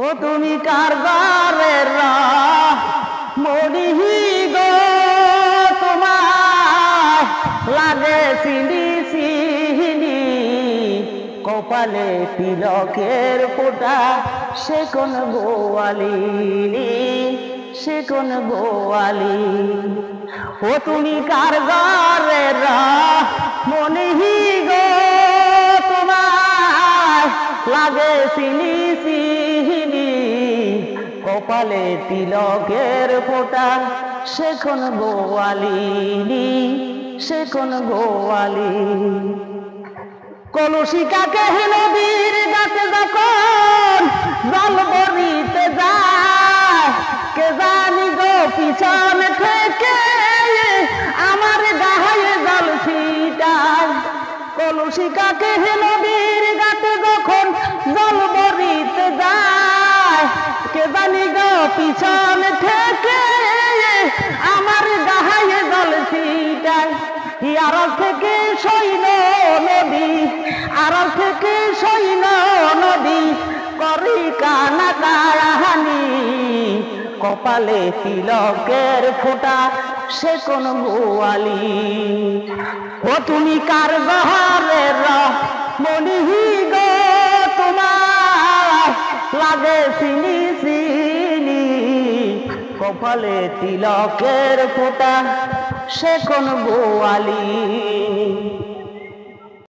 ও তুমি কার ঘরের মনি গো, তোমায় লাগে চিনি চিনি, কপালে তিলকের ফোঁটা সে কোন গোয়ালি, সে কোন গোয়ালি। ও তুমি কার ঘরের মনি গো, তোমায় লাগে চিনি চিনি, কপালে তিলকের ফোঁটা সে কোন গোয়ালি, সে কোন গোয়ালি। কলসি কাকে নদীর গাছে যখন জল ভরিতে যায়, কে জানি গো পিছন থেকে আমার গায়ে জল ছিটায়। কলসি কাকে নদীর গাছে যখন জল ভরিতে যায়, কে জানি গো পিছন থেকে আমার গায়ে জল ছিটায়। আড়াল থেকে সৈন্য নদী, আড়াল থেকে সৈন্য নদী করি কানা কাহানি, কপালে তিলকের ফোঁটা সে কোন গোয়ালি। ও তুমি কার ঘরের মনি গো, তোমার লাগে চিনি চিনি, কপালে তিলকের ফোঁটা সে কোন গোয়ালি।